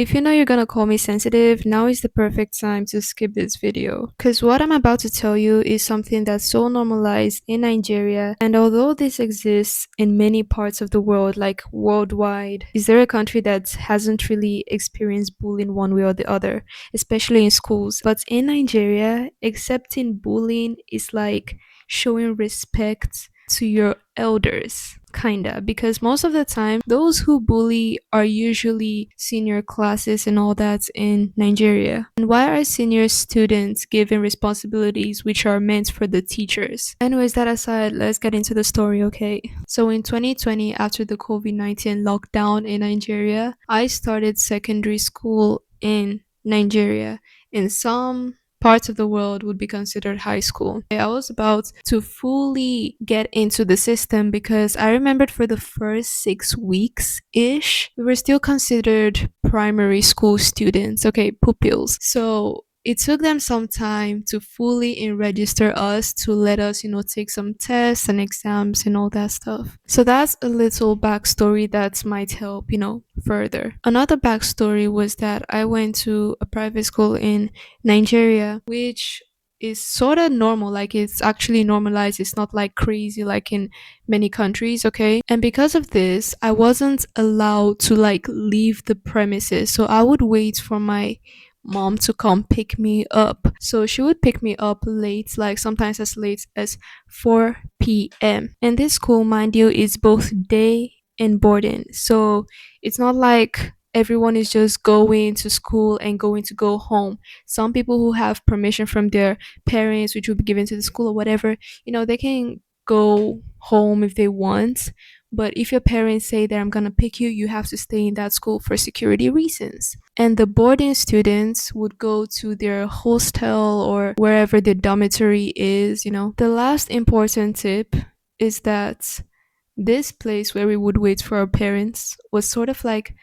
if you know you're gonna call me sensitive, now is the perfect time to skip this video. Because what I'm about to tell you is something that's so normalized in Nigeria, and although this exists in many parts of the world, like worldwide, is there a country that hasn't really experienced bullying one way or the other, especially in schools? But in Nigeria, accepting bullying is like showing respect to your elders, kinda, because most of the time those who bully are usually senior classes and all that in Nigeria. And why are senior students given responsibilities which are meant for the teachers? Anyways, that aside, let's get into the story. Okay, so in 2020, after the COVID-19 lockdown in Nigeria, I started secondary school in Nigeria. In some parts of the world would be considered high school. I was about to fully get into the system because I remembered for the first 6 weeks ish, we were still considered primary school students, okay, pupils. So it took them some time to fully register us to let us, take some tests and exams and all that stuff. So that's a little backstory that might help, further. Another backstory was that I went to a private school in Nigeria, which is sort of normal, like it's actually normalized. It's not like crazy like in many countries, okay? And because of this, I wasn't allowed to like leave the premises. So I would wait for my mom to come pick me up. So she would pick me up late, like sometimes as late as 4 p.m. And this school, mind you, is both day and boarding. So it's not like everyone is just going to school and going to go home. Some people who have permission from their parents, which will be given to the school or whatever, they can go home if they want. But if your parents say that I'm gonna pick you, you have to stay in that school for security reasons. And the boarding students would go to their hostel or wherever their dormitory is. The last important tip is that this place where we would wait for our parents was sort of like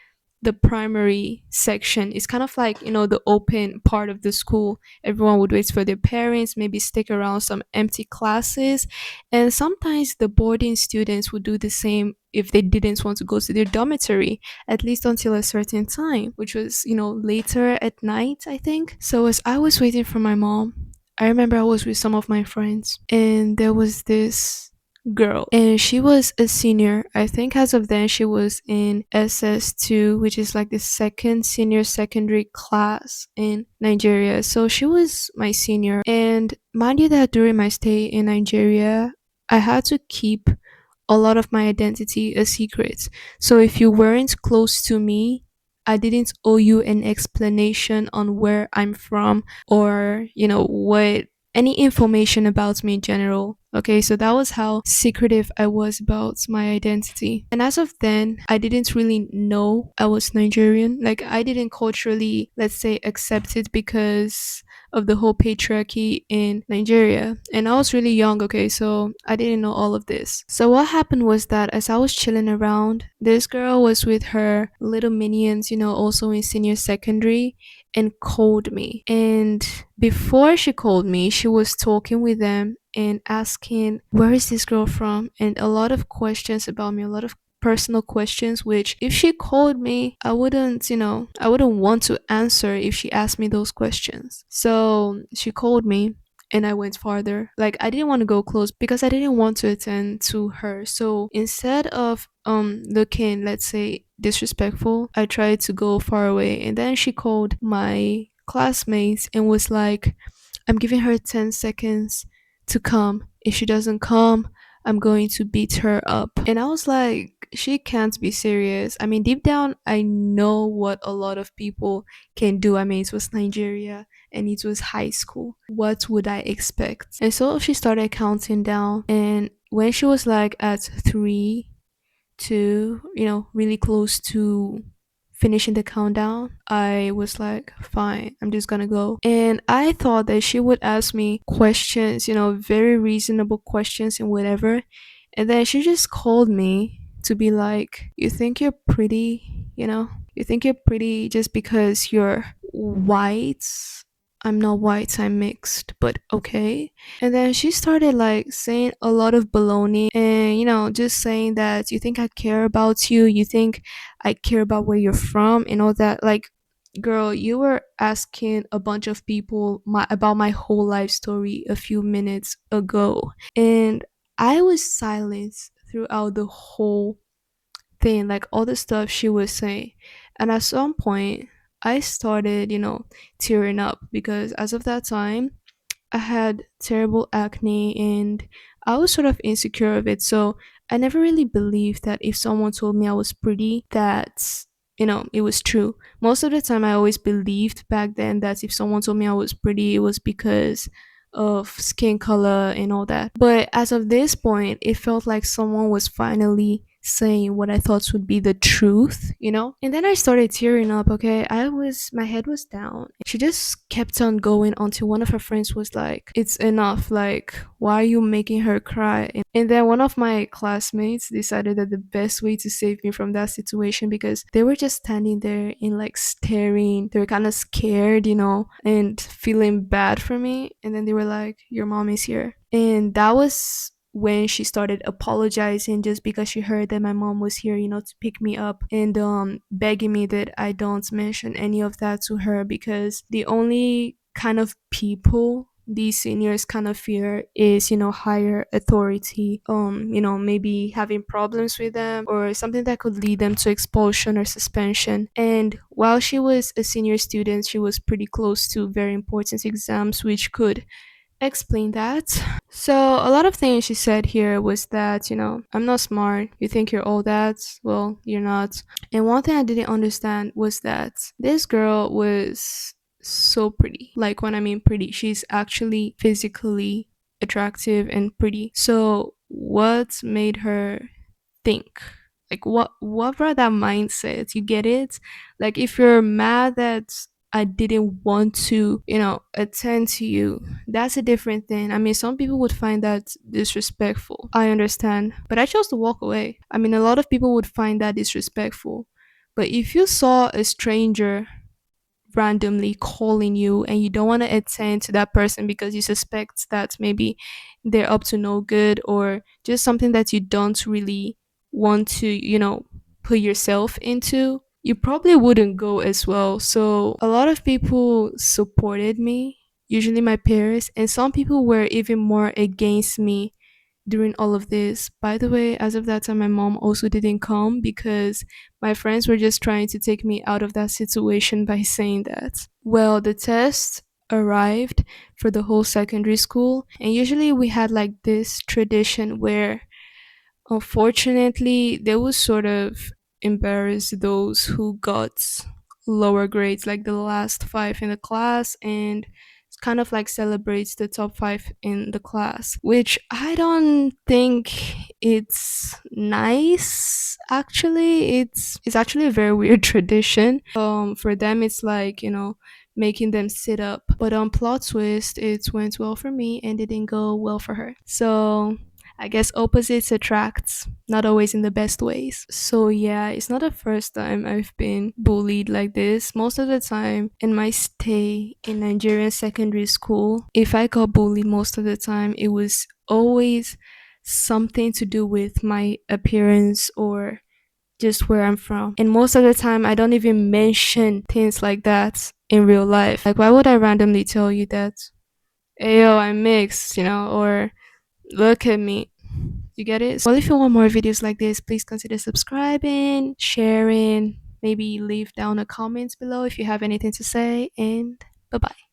the primary section. It's kind of like, the open part of the school. Everyone would wait for their parents, maybe stick around some empty classes. And sometimes the boarding students would do the same if they didn't want to go to their dormitory, at least until a certain time, which was, later at night, I think. So as I was waiting for my mom, I remember I was with some of my friends, and there was this girl, and she was a senior. I think as of then she was in SS2, which is like the second senior secondary class in Nigeria. So she was my senior, and mind you that during my stay in Nigeria, I had to keep a lot of my identity a secret. So if you weren't close to me, I didn't owe you an explanation on where I'm from, or, what any information about me in general. Okay, so that was how secretive I was about my identity. And as of then, I didn't really know I was Nigerian. Like, I didn't culturally, let's say, accept it because of the whole patriarchy in Nigeria. And I was really young, okay, so I didn't know all of this. So what happened was that as I was chilling around, this girl was with her little minions, also in senior secondary, and called me. And before she called me, she was talking with them and asking, where is this girl from? And a lot of questions about me, a lot of personal questions, which if she called me, I wouldn't want to answer if she asked me those questions. So she called me, and I went farther. Like, I didn't want to go close because I didn't want to attend to her. So instead of looking, let's say, disrespectful, I tried to go far away. And then she called my classmates and was like, I'm giving her 10 seconds to come. If she doesn't come, I'm going to beat her up. And I was like, she can't be serious. I mean, deep down, I know what a lot of people can do. I mean, it was Nigeria and it was high school. What would I expect? And so she started counting down. And when she was like at 3, 2, really close to finishing the countdown, I was like, fine, I'm just gonna go. And I thought that she would ask me questions, very reasonable questions and whatever. And then she just called me to be like, you think you're pretty, You think you're pretty just because you're white? I'm not white, I'm mixed, but okay. And then she started like saying a lot of baloney and, just saying that you think I care about you, you think I care about where you're from and all that. Like, girl, you were asking a bunch of people about my whole life story a few minutes ago. And I was silent throughout the whole thing, like all the stuff she was saying. And at some point, I started, tearing up because as of that time, I had terrible acne and I was sort of insecure of it. So I never really believed that if someone told me I was pretty, that, it was true. Most of the time, I always believed back then that if someone told me I was pretty, it was because of skin color and all that. But as of this point, it felt like someone was finally saying what I thought would be the truth. And then I started tearing up, okay? My head was down. She just kept on going until one of her friends was like, "It's enough. Like, why are you making her cry?" And then one of my classmates decided that the best way to save me from that situation, because they were just standing there and like staring, they were kind of scared, and feeling bad for me. And then they were like, "Your mom is here." And that was when she started apologizing just because she heard that my mom was here, to pick me up, and begging me that I don't mention any of that to her, because the only kind of people these seniors kind of fear is, higher authority, maybe having problems with them or something that could lead them to expulsion or suspension. And while she was a senior student, she was pretty close to very important exams, which could explain that. So a lot of things she said here was that, "I'm not smart. You think you're all that? Well, you're not." And one thing I didn't understand was that this girl was so pretty. Like, when I mean pretty, she's actually physically attractive and pretty. So what made her think? Like, what brought that mindset? You get it? Like, if you're mad that I didn't want to, attend to you, that's a different thing. I mean, some people would find that disrespectful. I understand. But I chose to walk away. I mean, a lot of people would find that disrespectful. But if you saw a stranger randomly calling you and you don't want to attend to that person because you suspect that maybe they're up to no good, or just something that you don't really want to, put yourself into, you probably wouldn't go as well. So a lot of people supported me, usually my peers, and some people were even more against me during all of this. By the way, as of that time, my mom also didn't come because my friends were just trying to take me out of that situation by saying that. Well, the test arrived for the whole secondary school, and usually we had like this tradition where, unfortunately, they would sort of embarrass those who got lower grades, like the last five in the class, and kind of like celebrates the top five in the class, which I don't think it's nice. Actually, it's actually a very weird tradition. For them, it's like, making them sit up. But on plot twist, it went well for me and it didn't go well for her. So I guess opposites attract, not always in the best ways. So yeah, it's not the first time I've been bullied like this. Most of the time in my stay in Nigerian secondary school, if I got bullied, most of the time it was always something to do with my appearance or just where I'm from. And most of the time I don't even mention things like that in real life. Like, why would I randomly tell you that, "Hey, yo, I'm mixed," or "Look at me"? You get it? Well, if you want more videos like this, please consider subscribing, sharing, maybe leave down a comment below if you have anything to say, and bye bye.